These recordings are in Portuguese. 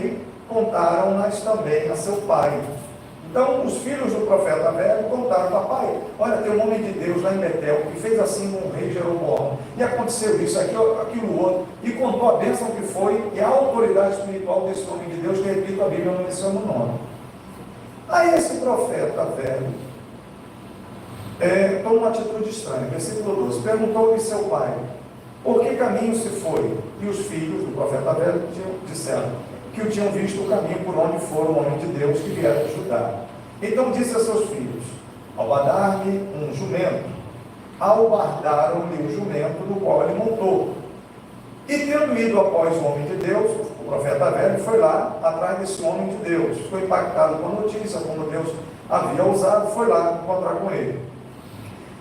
rei, contaram-nas também a seu pai. Então, os filhos do profeta velho contaram: papai, olha, tem um homem de Deus lá em Betel, que fez assim com o rei Jeroboão, e aconteceu isso, aquilo outro, e contou a bênção que foi, e a autoridade espiritual desse homem de Deus, que repito, a Bíblia não menciona o nome. Aí esse profeta velho toma uma atitude estranha. Versículo 12: perguntou-lhe seu pai: por que caminho se foi? E os filhos do profeta velho disseram que o tinham visto o caminho por onde fora o homem de Deus que viera de Judá. Então disse a seus filhos: albardar-me um jumento. Albardaram-lhe o jumento, no qual ele montou. E tendo ido após o homem de Deus, o profeta velho foi lá atrás desse homem de Deus. Foi impactado com a notícia, como Deus havia usado, foi lá encontrar com ele.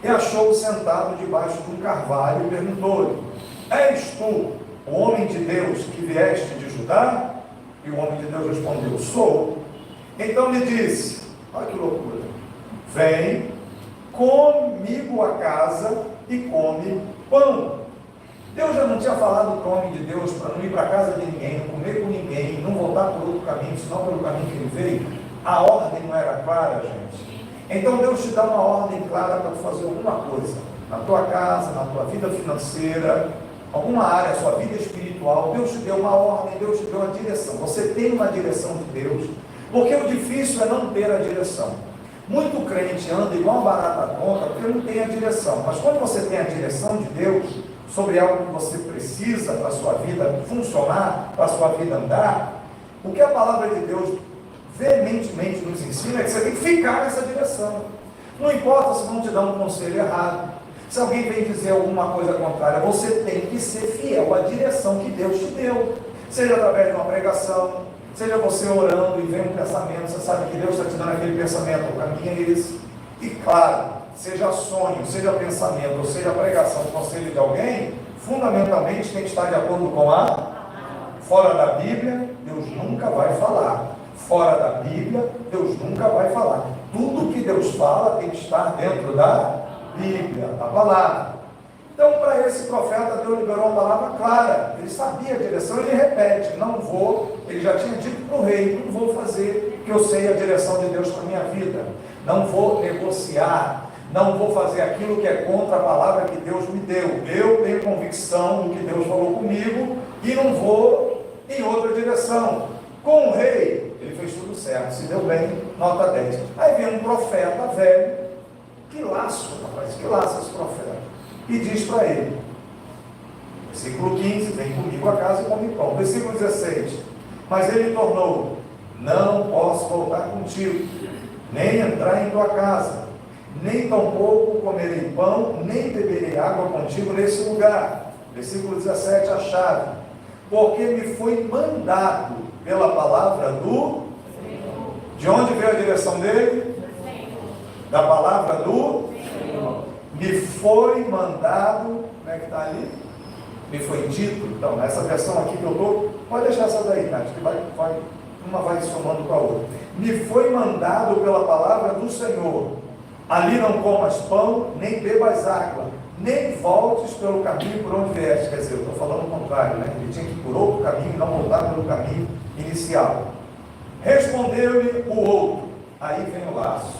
E achou-o sentado debaixo de um carvalho e perguntou-lhe: és tu o homem de Deus que vieste de Judá? E o homem de Deus respondeu: sou. Então lhe disse: olha que loucura, vem comigo a casa e come pão. Deus já não tinha falado para o homem de Deus para não ir para a casa de ninguém, não comer com ninguém, não voltar por outro caminho, senão pelo caminho que ele veio? A ordem não era clara, gente? Então Deus te dá uma ordem clara para tu fazer alguma coisa, na tua casa, na tua vida financeira, alguma área, sua vida espiritual. Deus te deu uma ordem, Deus te deu uma direção. Você tem uma direção de Deus, porque o difícil é não ter a direção. Muito crente anda igual uma barata tonta porque não tem a direção. Mas quando você tem a direção de Deus sobre algo que você precisa para a sua vida funcionar, para a sua vida andar, o que a palavra de Deus veementemente nos ensina é que você tem que ficar nessa direção. Não importa se vão te dar um conselho errado, se alguém vem dizer alguma coisa contrária, você tem que ser fiel à direção que Deus te deu, seja através de uma pregação, seja você orando e vem um pensamento, você sabe que Deus está te dando aquele pensamento, o caminho é esse. E claro, seja sonho, seja pensamento, ou seja pregação, conselho de alguém, fundamentalmente tem que estar de acordo com a fora da Bíblia, Deus nunca vai falar. Fora da Bíblia, Deus nunca vai falar. Tudo que Deus fala tem que estar dentro da Bíblia, da palavra. Então, para esse profeta, Deus liberou uma palavra clara. Ele sabia a direção, ele repete: não vou. Ele já tinha dito para o rei: não vou fazer, porque eu sei a direção de Deus para a minha vida. Não vou negociar, não vou fazer aquilo que é contra a palavra que Deus me deu. Eu tenho convicção do que Deus falou comigo e não vou em outra direção. Com o rei, ele fez tudo certo, se deu bem, nota 10. Aí vem um profeta velho, que laço, rapaz, que laço esse profeta, e diz para ele, versículo 15, vem comigo a casa e come pão. Versículo 16, mas ele tornou: não posso voltar contigo, nem entrar em tua casa, nem tampouco comerei pão, nem beberei água contigo nesse lugar. Versículo 17, a chave: porque me foi mandado pela palavra do Senhor. De onde veio a direção dele? Da palavra do Senhor. Me foi mandado, como é que está ali? Me foi dito. Então, nessa versão aqui que eu estou, pode deixar essa daí, Tati, que uma vai somando com a outra. Me foi mandado pela palavra do Senhor: ali não comas pão, nem bebas água, nem voltes pelo caminho por onde vieste. Quer dizer, eu estou falando o contrário, né? Ele tinha que ir por outro caminho, não voltar pelo caminho inicial. Respondeu-lhe o outro, aí vem o laço: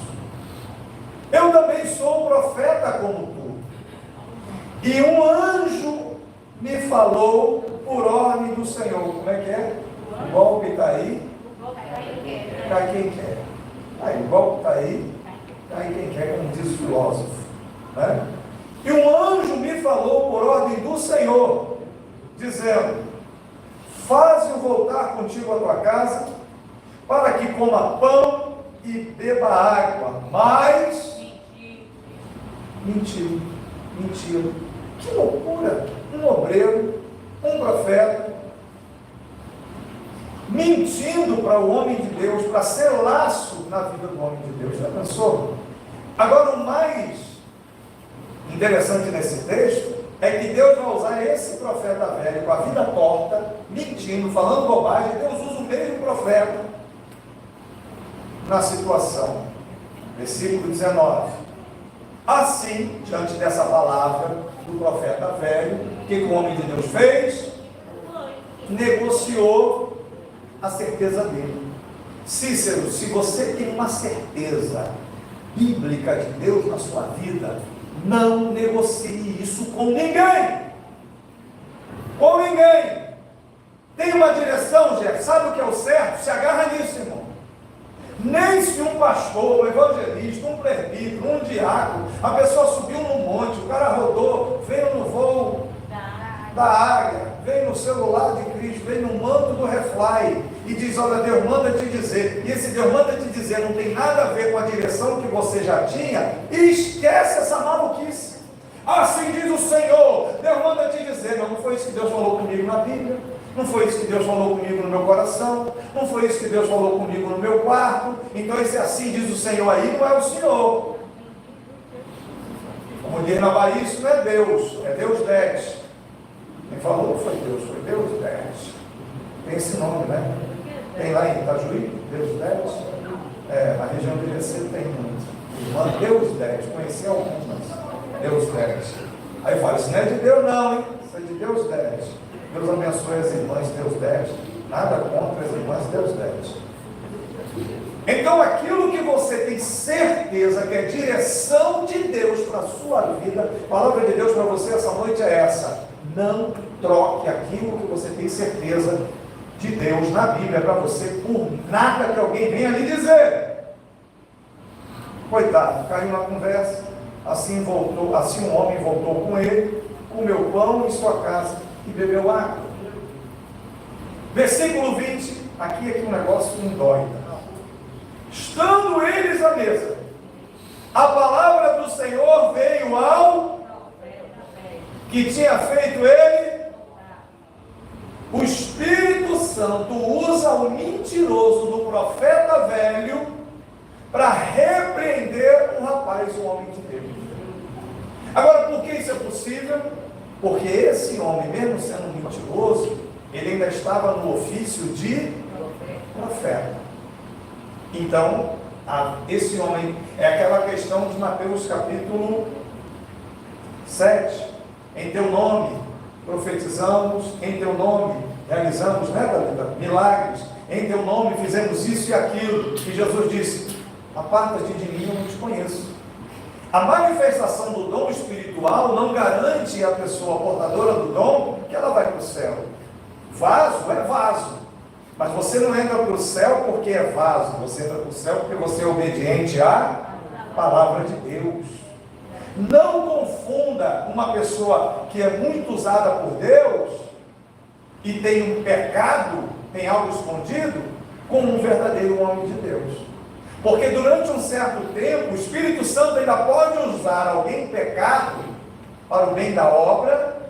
eu também sou um profeta como tu, e um anjo me falou por ordem do Senhor. Como é que é? O golpe está aí, cai quem quer. Aí, o golpe está aí, cai quem quer, como diz o filósofo, né? E um anjo me falou por ordem do Senhor, dizendo: faze-o voltar contigo à tua casa, para que coma pão e beba água. Mas mentiu. Que loucura! Um obreiro, um profeta, mentindo para o homem de Deus, para ser laço na vida do homem de Deus. Já pensou? Agora, o mais interessante nesse texto é que Deus vai usar esse profeta velho com a vida torta, mentindo, falando bobagem. Deus usa o mesmo profeta na situação. Versículo 19: assim, diante dessa palavra do profeta velho, o que o homem de Deus fez? Negociou a certeza dele. Cícero, se você tem uma certeza bíblica de Deus na sua vida, não negocie isso com ninguém. Com ninguém. Tem uma direção, Jeff, sabe o que é o certo? Se agarra nisso, irmão. Nem se um pastor, um evangelista, um presbítero, um diácono, a pessoa subiu no monte, o cara rodou, veio no voo da águia, veio no celular de Cristo, veio no manto do Refly e diz: olha, Deus manda te dizer, e esse Deus manda te dizer não tem nada a ver com a direção que você já tinha, e esquece essa maluquice. Assim diz o Senhor, Deus manda te dizer. Não foi isso que Deus falou comigo na Bíblia, não foi isso que Deus falou comigo no meu coração, não foi isso que Deus falou comigo no meu quarto. Então esse assim diz o Senhor aí não é o Senhor. Como diz na Bahia, isso não é Deus, é Deus 10. Quem falou foi Deus 10. Tem esse nome, né? Tem lá em Itajuí, Deus 10. Na região do IBC tem muito. Deus 10, conheci algumas. Deus 10. Aí fala, isso não é de Deus não, hein? Isso é de Deus 10. Deus abençoe as irmãs, Deus 10. Nada contra as irmãs, Deus 10. Então aquilo que você tem certeza que é direção de Deus para a sua vida, a palavra de Deus para você essa noite é essa: não troque aquilo que você tem certeza de Deus na Bíblia para você por nada que alguém venha lhe dizer. Coitado, caiu na conversa, assim um homem voltou com ele, comeu pão em sua casa e bebeu água. Versículo 20, aqui é que um negócio me dói. Estando eles à mesa, a palavra do Senhor veio ao que tinha feito ele. O Espírito Santo usa o mentiroso do profeta velho para repreender um rapaz, um homem de Deus. Agora, por que isso é possível? Porque esse homem, mesmo sendo mentiroso, ele ainda estava no ofício de profeta. Então, esse homem, é aquela questão de Mateus capítulo 7. Em teu nome profetizamos, em teu nome realizamos, né, Dalila? Milagres, em teu nome fizemos isso e aquilo. E Jesus disse: aparta-te de mim, eu não te conheço. A manifestação do dom espiritual não garante a pessoa portadora do dom que ela vai para o céu. Vaso é vaso. Mas você não entra para o céu porque é vaso, você entra para o céu porque você é obediente à palavra de Deus. Não confunda uma pessoa que é muito usada por Deus e tem um pecado, tem algo escondido, com um verdadeiro homem de Deus. Porque durante um certo tempo, o Espírito Santo ainda pode usar alguém pecado para o bem da obra,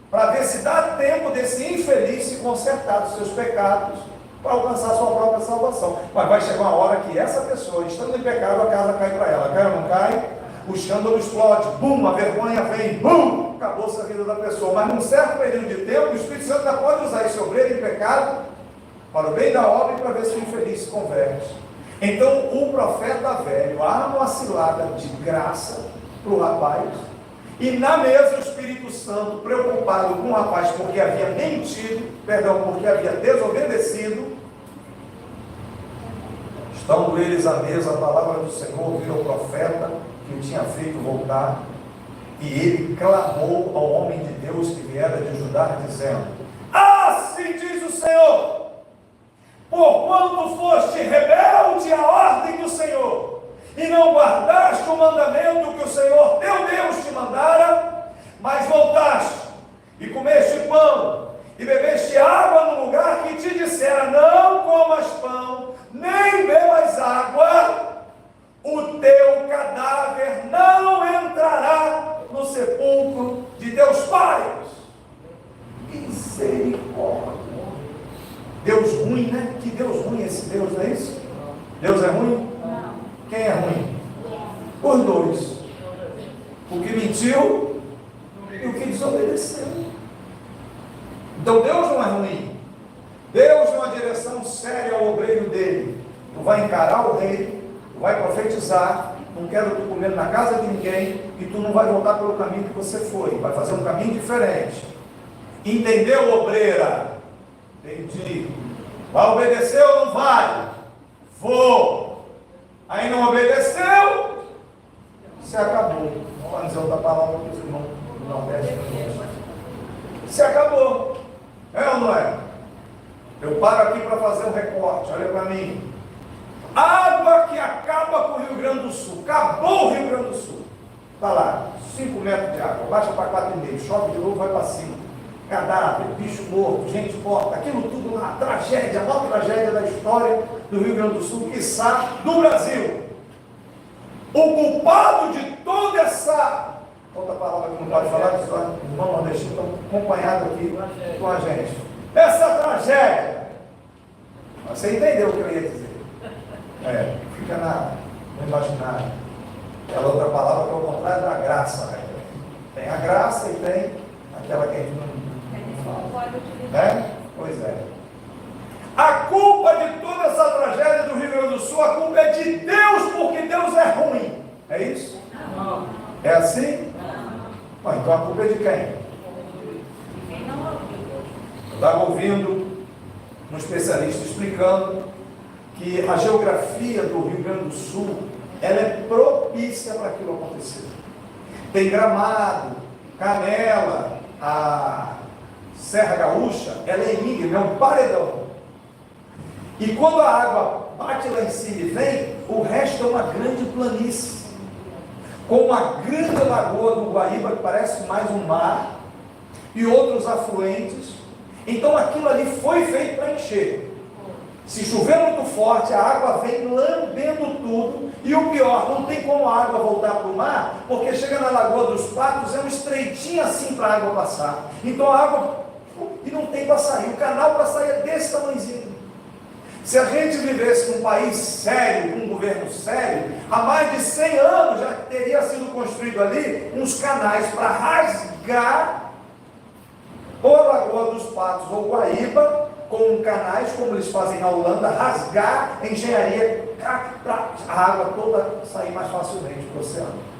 para ver se dá tempo desse infeliz se consertar dos seus pecados, para alcançar a sua própria salvação. Mas vai chegar uma hora que essa pessoa, estando em pecado, a casa cai para ela. Cai ou não cai? O escândalo explode, bum, a vergonha vem, bum, acabou-se a vida da pessoa. Mas num certo período de tempo, o Espírito Santo ainda pode usar esse obreiro em pecado para o bem da obra e para ver se o infeliz se converte. Então o profeta velho arma uma cilada de graça para o rapaz, e na mesa o Espírito Santo, preocupado com o rapaz porque havia mentido, porque havia desobedecido, estando eles à mesa, a palavra do Senhor veio ao profeta que o tinha feito voltar, e ele clamou ao homem de Deus que viera de Judá, dizendo: assim diz o Senhor, porquanto foste rebelde à ordem do Senhor, e não guardaste o mandamento que o Senhor teu Deus te mandara, mas voltaste, e comeste pão, e bebeste água no lugar que te dissera: não comas pão, nem bebas água, o teu cadáver não entrará no sepulcro de teus pais. Misericórdia. Deus ruim, né? Que Deus ruim esse Deus, não é isso? Deus é ruim? Não. Quem é ruim? Os dois. O que mentiu e o que desobedeceu. Então Deus não é ruim. Deus dá uma direção séria ao obreiro dele. Tu vai encarar o rei, tu vai profetizar, não quero tu comer na casa de ninguém, e tu não vai voltar pelo caminho que você foi, vai fazer um caminho diferente. Entendeu, obreira? Entendi. Vai obedecer ou não vai? Vou. Aí não obedeceu, se acabou. Vamos dizer outra palavra que os irmãos do Nordeste não. Se acabou. É ou não é? Eu paro aqui para fazer um recorte. Olha para mim. Água que acaba com o Rio Grande do Sul. Acabou o Rio Grande do Sul. Está lá, 5 metros de água. Baixa para 4,5. Chove de novo, vai para cima. Cadáver, bicho morto, gente morta. Aquilo tudo lá. Tragédia, a maior tragédia da história do Rio Grande do Sul, quiçá do Brasil. O culpado de toda essa... Outra palavra que não pode falar, que os irmãos nordestinos estão acompanhados aqui com a gente. Essa tragédia. Você entendeu o que eu ia dizer? Fica no imaginário. Aquela outra palavra que é o contrário da graça. Né? Tem a graça e tem aquela que a gente não fala. Né? Pois é. A culpa de toda essa tragédia do Rio Grande do Sul, a culpa é de Deus, porque Deus é ruim. É isso? Não. É assim? Bom, então a culpa é de quem? Eu estava ouvindo um especialista explicando que a geografia do Rio Grande do Sul, ela é propícia para aquilo acontecer. Tem Gramado, Canela, a Serra Gaúcha, ela é íngreme, é um paredão. E quando a água bate lá em cima e vem, o resto é uma grande planície, com uma grande lagoa do Guaíba, que parece mais um mar, e outros afluentes. Então aquilo ali foi feito para encher. Se chover muito forte, a água vem lambendo tudo, e o pior, não tem como a água voltar para o mar, porque chega na Lagoa dos Patos, é um estreitinho assim para a água passar. Então a água, e não tem para sair, o canal para sair é desse tamanhozinho. Se a gente vivesse num país sério, com um governo sério, há mais de 100 anos já teria sido construído ali uns canais para rasgar ou a Lagoa dos Patos ou Guaíba, com canais, como eles fazem na Holanda, rasgar a engenharia para a água toda sair mais facilmente para o oceano.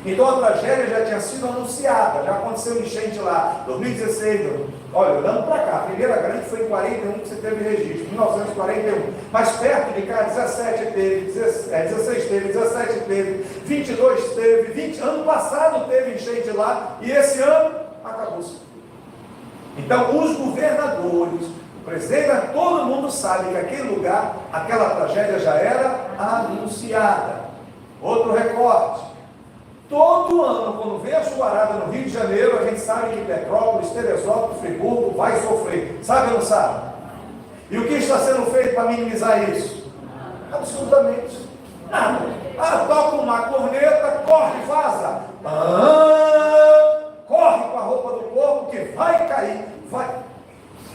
Então a tragédia já tinha sido anunciada, já aconteceu enchente lá, 2016, olha, olhando para cá, a primeira grande foi em 41 que você teve registro, 1941, mas perto de cá, 17 teve, 16 teve, 17 teve, 22 teve, 20, ano passado teve enchente lá, e esse ano acabou-se. Então os governadores, o presidente, todo mundo sabe que aquele lugar, aquela tragédia já era anunciada. Outro recorte. Todo ano, quando vem a chuvarada no Rio de Janeiro, a gente sabe que Petrópolis, Teresópolis, Friburgo vai sofrer. Sabe ou não sabe? E o que está sendo feito para minimizar isso? Absolutamente nada. Toca uma corneta, corre e vaza. Corre com a roupa do corpo que vai cair.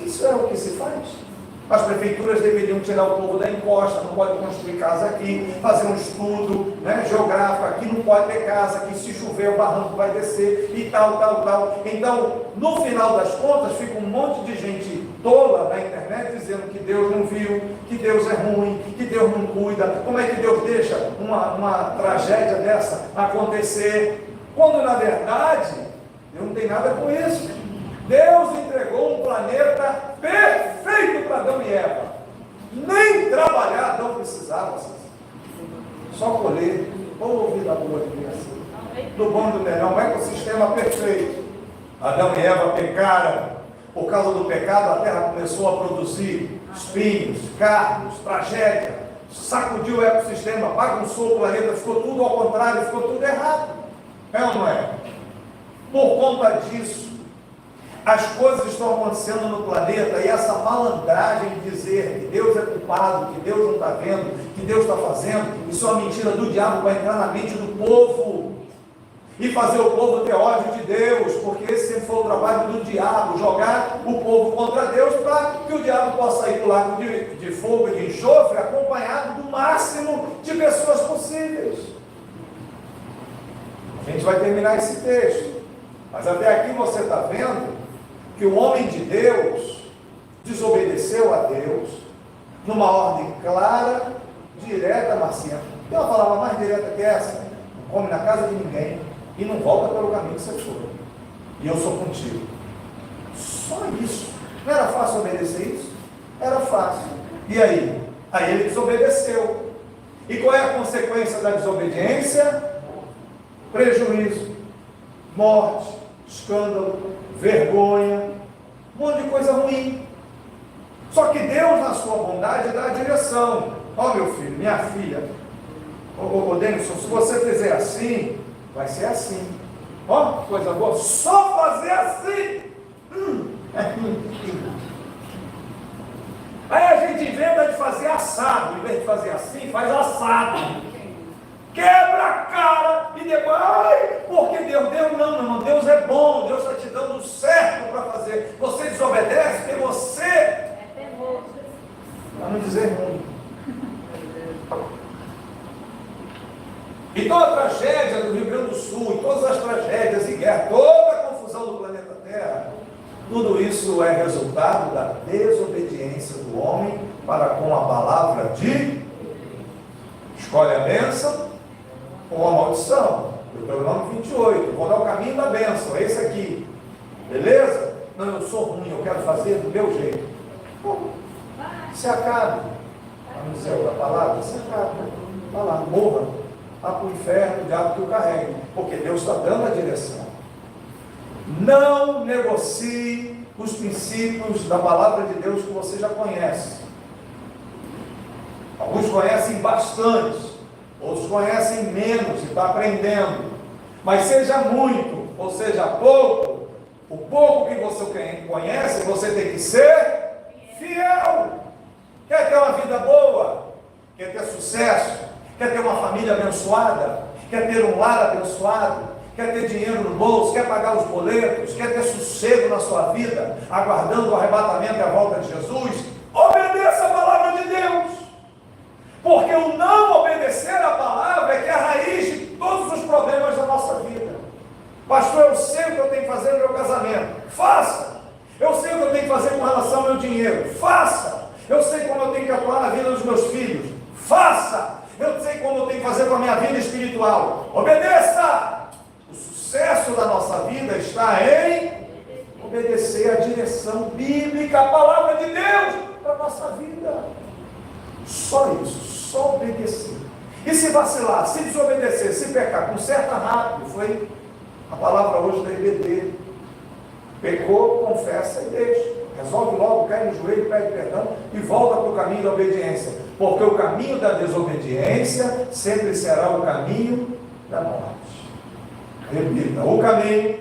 Isso é o que se faz. As prefeituras deveriam tirar o povo da encosta, não pode construir casa aqui, fazer um estudo geográfico, aqui não pode ter casa, aqui se chover o barranco vai descer e tal. Então, no final das contas, fica um monte de gente tola na internet dizendo que Deus não viu, que Deus é ruim, que Deus não cuida. Como é que Deus deixa uma tragédia dessa acontecer? Quando na verdade, Deus não tem nada com isso. Deus entregou um planeta perfeito para Adão e Eva. Nem trabalhar Adão precisava. Só colher. Ou vida boa de criação. Do bom e do melhor. Um ecossistema perfeito. Adão e Eva pecaram. Por causa do pecado, a terra começou a produzir espinhos, cardos, tragédia. Sacudiu o ecossistema, bagunçou o planeta. Ficou tudo ao contrário, ficou tudo errado. É ou não é? Por conta disso, as coisas estão acontecendo no planeta, e essa malandragem de dizer que Deus é culpado, que Deus não está vendo, que Deus está fazendo, isso é uma mentira do diabo para entrar na mente do povo e fazer o povo ter ódio de Deus, porque esse sempre foi o trabalho do diabo, jogar o povo contra Deus para que o diabo possa ir para o lago de fogo e de enxofre acompanhado do máximo de pessoas possíveis. A gente vai terminar esse texto, mas até aqui você está vendo que o homem de Deus desobedeceu a Deus numa ordem clara, direta, Marcinha. Tem uma palavra mais direta que essa? Não come na casa de ninguém e não volta pelo caminho que você foi. E eu sou contigo. Só isso. Não era fácil obedecer isso? Era fácil. E aí? Aí ele desobedeceu. E qual é a consequência da desobediência? Prejuízo, morte, escândalo, vergonha, um monte de coisa ruim. Só que Deus, na sua bondade, dá a direção. Ó, meu filho, minha filha, ô Denison, se você fizer assim, vai ser assim. Ó, coisa boa, só fazer assim. Aí a gente inventa de fazer assado, em vez de fazer assim, faz assado. Quebra a cara e depois, ai, porque Deus, não, meu irmão, Deus é bom, Deus está te dando o certo para fazer. Você desobedece porque você é teimoso. Para não dizer ruim. E toda a tragédia do Rio Grande do Sul, e todas as tragédias e guerra, toda a confusão do planeta Terra, tudo isso é resultado da desobediência do homem para com a palavra de escolhe a bênção ou a maldição. Deuteronômio 28, vou dar o caminho da bênção, é esse aqui. Beleza? Não, eu sou ruim, eu quero fazer do meu jeito. Pô, se acabe. Vamos dizer outra palavra, se acabe. Vai lá, morra. Vá para o inferno, o diabo que o carregue. Porque Deus está dando a direção. Não negocie os princípios da palavra de Deus que você já conhece. Alguns conhecem bastante, outros conhecem menos e está aprendendo. Mas seja muito, ou seja pouco, o pouco que você conhece, você tem que ser fiel. Quer ter uma vida boa? Quer ter sucesso? Quer ter uma família abençoada? Quer ter um lar abençoado? Quer ter dinheiro no bolso? Quer pagar os boletos? Quer ter sossego na sua vida, aguardando o arrebatamento e a volta de Jesus? Obedeça a palavra de Deus. Porque o não obedecer a palavra é que é a raiz de todos os problemas da nossa vida. Pastor, eu sei o que eu tenho que fazer no meu casamento. Faça. Eu sei o que eu tenho que fazer com relação ao meu dinheiro. Faça. Eu sei como eu tenho que atuar na vida dos meus filhos. Faça. Eu sei como eu tenho que fazer com a minha vida espiritual. Obedeça. O sucesso da nossa vida está em obedecer a direção bíblica, a palavra de Deus para a nossa vida. Só isso, só obedecer. E se vacilar, se desobedecer, se pecar, conserta rápido. Foi a palavra hoje da IBD. Pecou, confessa e deixa. Resolve logo, cai no joelho, pede perdão e volta para o caminho da obediência. Porque o caminho da desobediência sempre será o caminho da morte. Repita, o caminho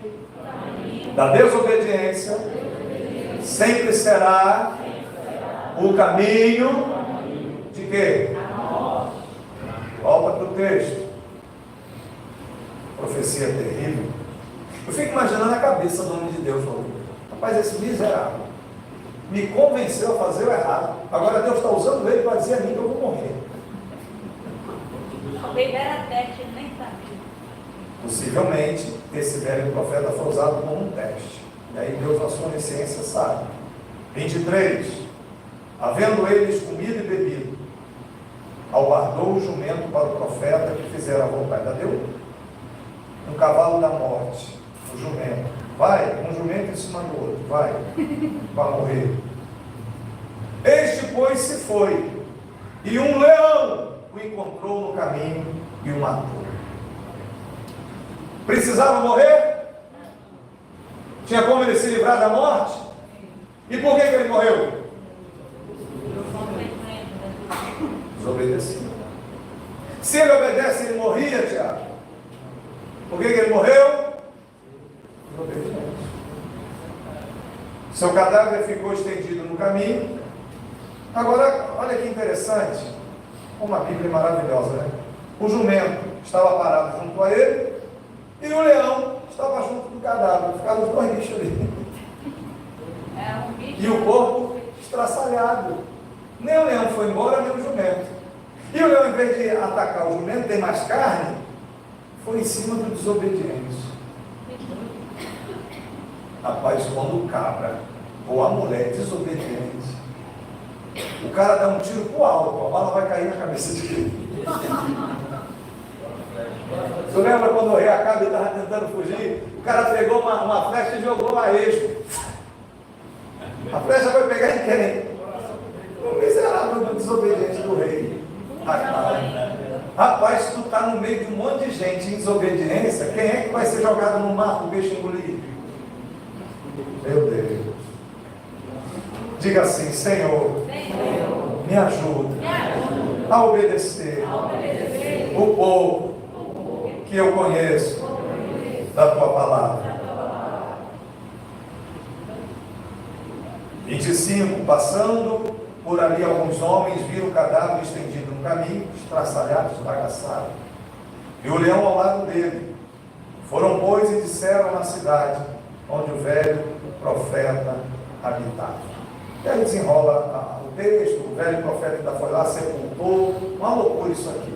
da desobediência sempre será o caminho de quê? Volta para o texto. Profecia terrível. Eu fico imaginando a cabeça do homem de Deus falando: rapaz, esse miserável me convenceu a fazer o errado. Agora Deus está usando ele para dizer a mim que eu vou morrer. Talvez era teste, ele nem sabia. Possivelmente, esse velho profeta foi usado como um teste. E aí Deus, na sua onisciência, sabe. 23. Havendo eles comido e bebido, albardou o jumento para o profeta que fizera a vontade. Ainda deu um cavalo da morte, o jumento. Vai, um jumento em cima do outro, vai morrer. Este, pois, se foi, e um leão o encontrou no caminho e o matou. Precisava morrer? Tinha como ele se livrar da morte? E por que ele morreu? Desobedeceu. Se ele obedece, ele morria, Tiago. Por que ele morreu? Desobediente. Seu cadáver ficou estendido no caminho. Agora, olha que interessante. Uma Bíblia maravilhosa, né? O jumento estava parado junto a ele e o leão estava junto do cadáver. Ficaram os dois bichos ali. E o corpo estraçalhado. Nem o leão foi embora, nem o jumento. E o leão, em vez de atacar o jumento, tem mais carne, foi em cima do desobediente. Rapaz, quando o cabra ou a mulher é desobediente, o cara dá um tiro pro alto, a bala vai cair na cabeça de quem? Você lembra quando o rei Acabe estava tentando fugir? O cara pegou uma flecha e jogou a esmo. A flecha vai pegar em quem? O miserável Rapaz, se tu está no meio de um monte de gente em desobediência, quem é que vai ser jogado no mar para o peixe engolir? Meu Deus. Diga assim: Senhor, me ajuda a obedecer o pouco que eu conheço da tua palavra. 25. Passando por ali, alguns homens viram o cadáver estendido no caminho, estraçalhado, esbagaçado, e o leão ao lado dele. Foram, pois, e disseram na cidade onde o velho profeta habitava. E aí desenrola o texto. O velho profeta ainda foi lá, sepultou. Uma loucura isso aqui.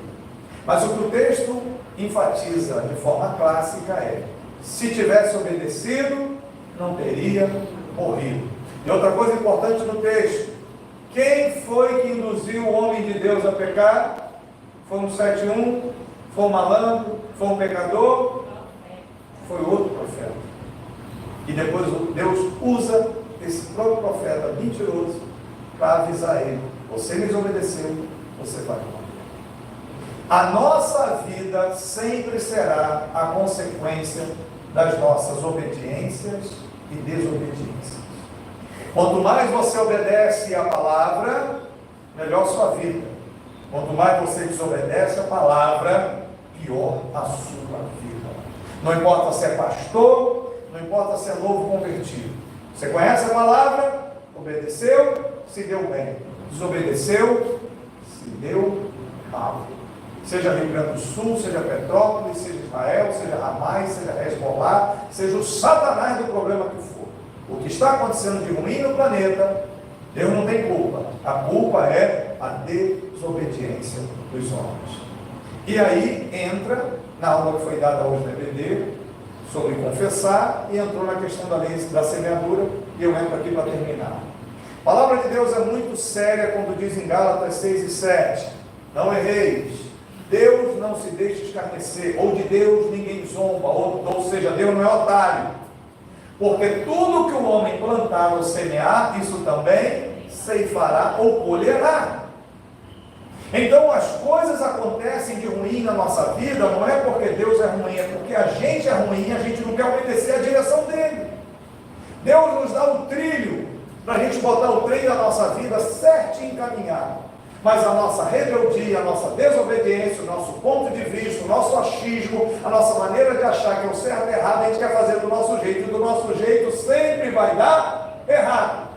Mas o que o texto enfatiza de forma clássica é: se tivesse obedecido, não teria morrido. E outra coisa importante no texto: quem foi que induziu o homem de Deus a pecar? Foi um 7-1? Foi um malandro? Foi um pecador? Foi outro profeta. E depois Deus usa esse próprio profeta mentiroso para avisar ele: você me desobedeceu, você vai morrer. A nossa vida sempre será a consequência das nossas obediências e desobediências. Quanto mais você obedece à palavra, melhor sua vida. Quanto mais você desobedece à palavra, pior a sua vida. Não importa se é pastor, não importa se é novo convertido. Você conhece a palavra? Obedeceu, se deu bem. Desobedeceu, se deu mal. Seja Rio Grande do Sul, seja Petrópolis, seja Israel, seja Hamas, seja Hezbollah, seja o Satanás do problema que for. O que está acontecendo de ruim no planeta, Deus não tem culpa. A culpa é a desobediência dos homens. E aí entra na aula que foi dada hoje na EBD, sobre confessar, e entrou na questão da lei da semeadura, e eu entro aqui para terminar. A palavra de Deus é muito séria quando diz em Gálatas 6 e 7, não erreis, Deus não se deixa escarnecer, ou de Deus ninguém zomba, ou seja, Deus não é otário, porque tudo que o homem plantar ou semear, isso também ceifará ou colherá. Então as coisas acontecem de ruim na nossa vida, não é porque Deus é ruim, é porque a gente é ruim, a gente não quer obedecer a direção dele. Deus nos dá um trilho, para a gente botar o trem da nossa vida certinho encaminhado. Mas a nossa rebeldia, a nossa desobediência, o nosso ponto de vista, o nosso achismo, a nossa maneira de achar que é o certo e errado, a gente quer fazer do nosso jeito, e do nosso jeito sempre vai dar errado.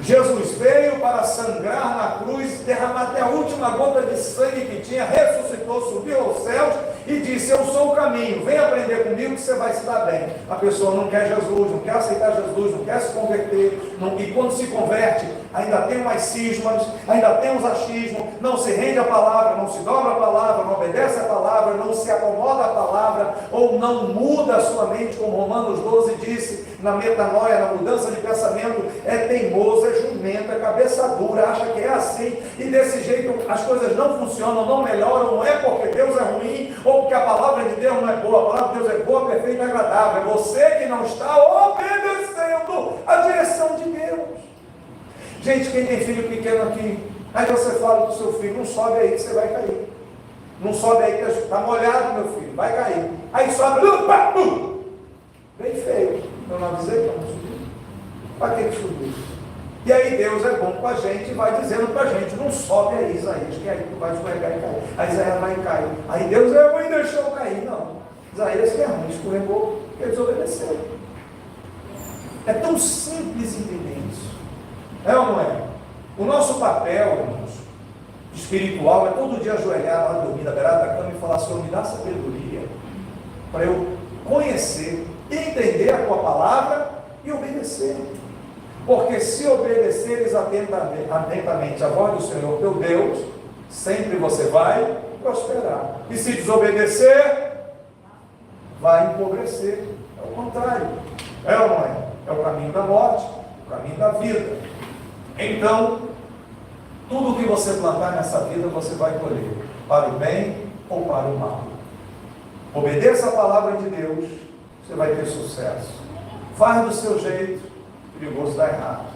Jesus veio para sangrar na cruz, derramar até a última gota de sangue que tinha, ressuscitou, subiu aos céus e disse: eu sou o caminho, vem aprender comigo que você vai se dar bem. A pessoa não quer Jesus, não quer aceitar Jesus, não quer se converter, e quando se converte, ainda tem umas cismas, ainda tem uns achismos, não se rende à palavra, não se dobra à palavra, não obedece à palavra, não se acomoda à palavra, ou não muda a sua mente, como Romanos 12 disse, na metanoia, na mudança de pensamento, é teimoso, é jumento, é cabeça dura, acha que é assim, e desse jeito as coisas não funcionam, não melhoram, não é porque Deus é ruim, ou porque a palavra de Deus não é boa, a palavra de Deus é boa, perfeita e agradável, é você que não está obedecendo a direção de Deus. Gente, quem tem filho pequeno aqui, aí você fala para o seu filho: não sobe aí que você vai cair, não sobe aí que está molhado, meu filho, vai cair, aí sobe, bem feio, eu não avisei para não subir, para que subir? E aí Deus é bom com a gente e vai dizendo para a gente: não sobe aí, Isaías, que aí tu vai escorregar e cair. Aí Isaías vai cair, aí Deus é ruim, deixou cair. Não, Isaías que é ruim, escorregou, porque desobedeceu. É tão simples entender isso. É ou não é? O nosso papel, irmãos, espiritual, é todo dia ajoelhar lá, dormir na beirada da cama e falar: Senhor, me dá sabedoria para eu conhecer, entender a tua palavra e obedecer. Porque se obedeceres atentamente a voz do Senhor teu Deus, sempre você vai prosperar. E se desobedecer, vai empobrecer. É o contrário. É ou não é? É o caminho da morte, o caminho da vida. Então, tudo que você plantar nessa vida, você vai colher, para o bem ou para o mal. Obedeça a palavra de Deus, você vai ter sucesso. Faz do seu jeito, perigoso dar errado.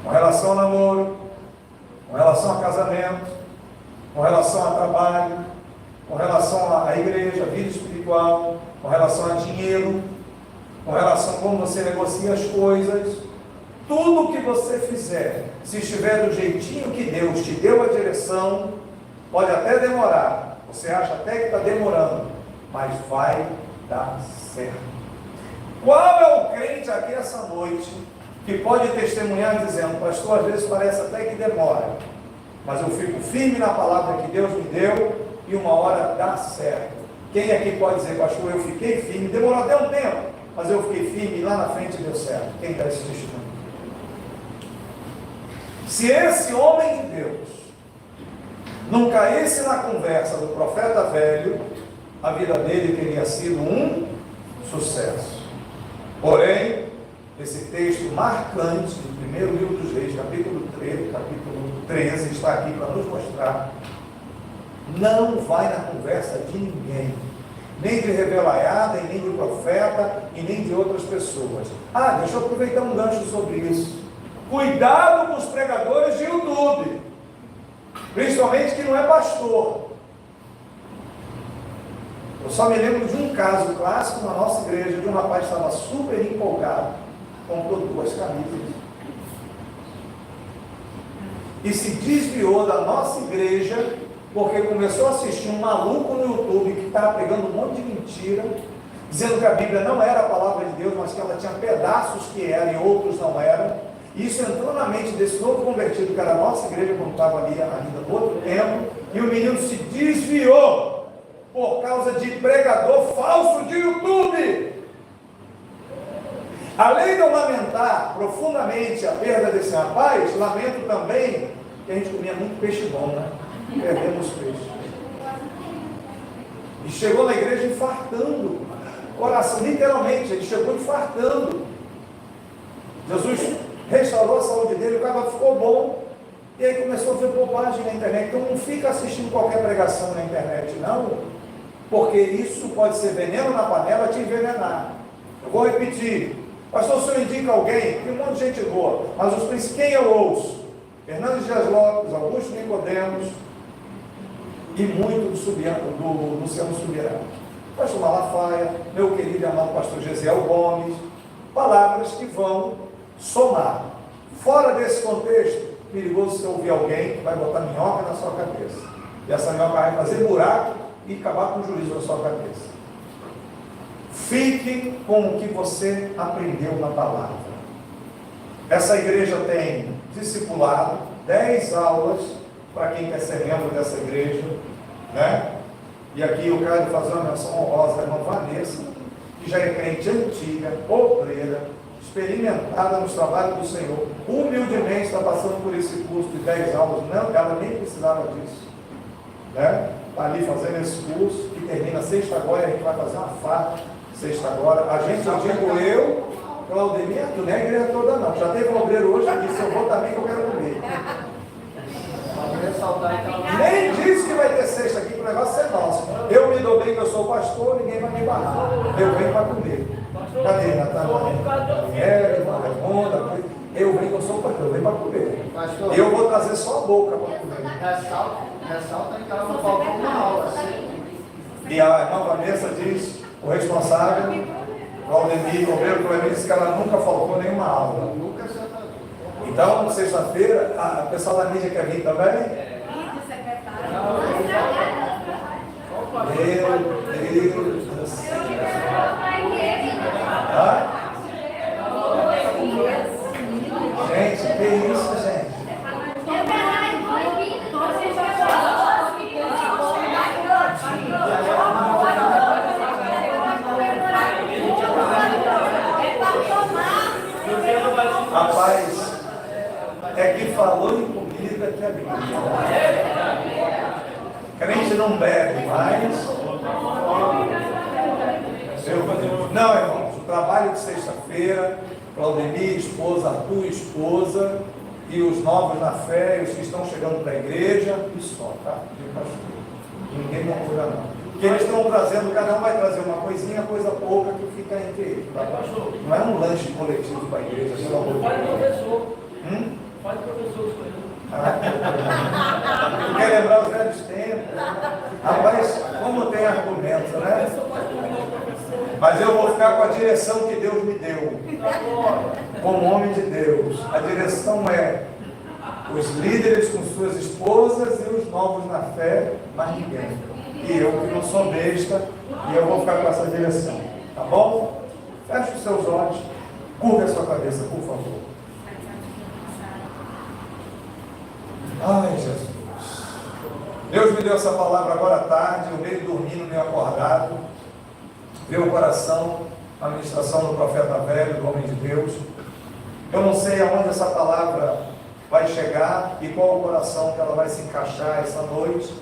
Com relação ao namoro, com relação a casamento, com relação a trabalho, com relação à igreja, à vida espiritual, com relação a dinheiro, com relação a como você negocia as coisas. Tudo que você fizer, se estiver do jeitinho que Deus te deu a direção, pode até demorar, você acha até que está demorando, mas vai dar certo. Qual é o crente aqui essa noite que pode testemunhar dizendo: pastor, às vezes parece até que demora, mas eu fico firme na palavra que Deus me deu e uma hora dá certo? Quem aqui pode dizer: pastor, eu fiquei firme, demorou até um tempo, mas eu fiquei firme e lá na frente deu certo? Quem dá esse testemunho? Se esse homem de Deus não caísse na conversa do profeta velho, a vida dele teria sido um sucesso. Porém, esse texto marcante do primeiro livro dos Reis, capítulo 13, está aqui para nos mostrar: não vai na conversa de ninguém, nem de revelaiada, e nem de profeta, e nem de outras pessoas. Deixa eu aproveitar um gancho sobre isso. Cuidado com os pregadores de YouTube, principalmente que não é pastor. Eu só me lembro de um caso clássico na nossa igreja, de um rapaz que estava super empolgado, comprou 2 camisas e se desviou da nossa igreja, porque começou a assistir um maluco no YouTube que estava pregando um monte de mentira, dizendo que a Bíblia não era a palavra de Deus, mas que ela tinha pedaços que eram e outros não eram. Isso entrou na mente desse novo convertido, que era a nossa igreja, quando estava ali ainda no outro tempo, e o menino se desviou por causa de pregador falso de YouTube. Além de eu lamentar profundamente a perda desse rapaz, lamento também que a gente comia muito peixe bom, né? Perdemos peixe. E chegou na igreja infartando, coração, literalmente, ele chegou infartando. Jesus restaurou a saúde dele, o cara ficou bom, e aí começou a ver bobagem na internet. Então não fica assistindo qualquer pregação na internet, não, porque isso pode ser veneno na panela, te envenenar. Eu vou repetir: pastor, o senhor indica alguém? Tem um monte de gente boa, mas os príncipes, quem eu ouço? Fernando Dias Lopes, Augusto Nicodemos e muito do Luciano Subirá, pastor Malafaia, meu querido e amado pastor Gesiel Gomes. Palavras que vão somar. Fora desse contexto, perigoso você ouvir alguém que vai botar minhoca na sua cabeça, e essa minhoca vai fazer buraco e acabar com o juízo na sua cabeça. Fique com o que você aprendeu na palavra. Essa igreja tem discipulado, 10 aulas para quem quer ser membro dessa igreja, né? E aqui eu quero fazer uma menção honrosa à irmã Vanessa, que já é crente antiga, obreira, experimentada nos trabalhos do Senhor, humildemente está passando por esse curso de 10 aulas. Não, ela nem precisava disso, né? Está ali fazendo esse curso, que termina sexta agora, e a gente vai fazer uma farra sexta agora. A gente, eu digo eu, Claudemir, tu não é a igreja toda não, já teve um obreiro hoje que disse: eu vou também que eu quero comer. Nem disse que vai ter sexta aqui, para o negócio ser nosso. Eu me dou bem que eu sou pastor, ninguém vai me barrar. Eu venho para comer. Cadê, Natália? Raimonda, eu venho que eu sou pastor, eu venho para comer. E eu vou trazer só a boca para comer. Ressalta que ela não faltou uma aula. E a irmã Vanessa diz, o responsável, Claudemir, o obreiro Claudemir, disse que ela nunca faltou nenhuma aula. Então, sexta-feira, a pessoal da mídia quer vir também? Meu Deus do céu. Gente, que isso, gente? Rapaz, é que falou em comida que é Bíblia. Crente não bebe mais. Não, irmãos, o trabalho de sexta-feira, Claudemir, esposa, Arthur, esposa, e os novos na fé, os que estão chegando para a igreja, e só, tá? Ninguém me apoia não. Porque eles estão trazendo, cada um vai trazer uma coisinha, coisa pouca que fica entre eles. Tá? Não é um lanche coletivo para a igreja, pelo amor de Deus. Pode professor escolher. Quer lembrar os velhos tempos? Rapaz, como tem argumento, né? Mas eu vou ficar com a direção que Deus me deu. Como homem de Deus. A direção é os líderes com suas esposas e os novos na fé, mas ninguém. E eu que não sou besta, e eu vou ficar com essa direção. Tá bom? Feche os seus olhos, curva a sua cabeça, por favor. Ai, Jesus. Deus me deu essa palavra agora à tarde, eu meio dormindo, meio acordado. Veio o coração, a ministração do profeta velho, do homem de Deus. Eu não sei aonde essa palavra vai chegar e qual o coração que ela vai se encaixar essa noite.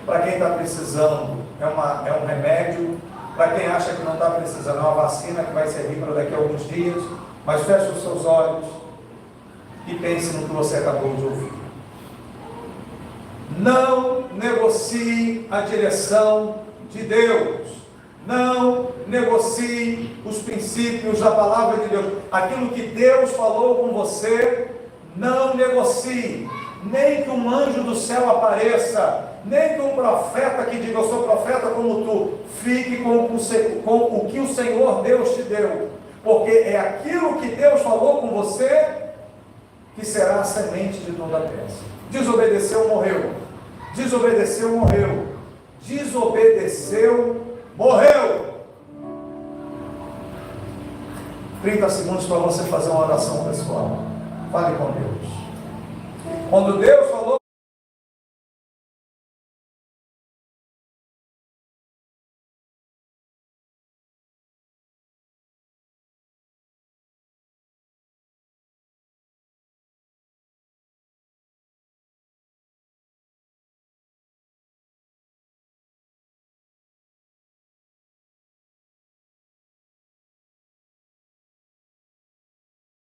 Para quem está precisando, é um remédio. Para quem acha que não está precisando, é uma vacina que vai servir para daqui a alguns dias. Mas feche os seus olhos e pense no que você acabou de ouvir. Não negocie a direção de Deus. Não negocie os princípios da palavra de Deus. Aquilo que Deus falou com você, não negocie. Nem que um anjo do céu apareça, nem que um profeta que diga, eu sou profeta como tu, fique com o que o Senhor Deus te deu. Porque é aquilo que Deus falou com você que será a semente de toda a bênção. Desobedeceu, morreu. Desobedeceu, morreu. Desobedeceu, morreu. 30 segundos para você fazer uma oração pessoal. Fale com Deus. Quando Deus falou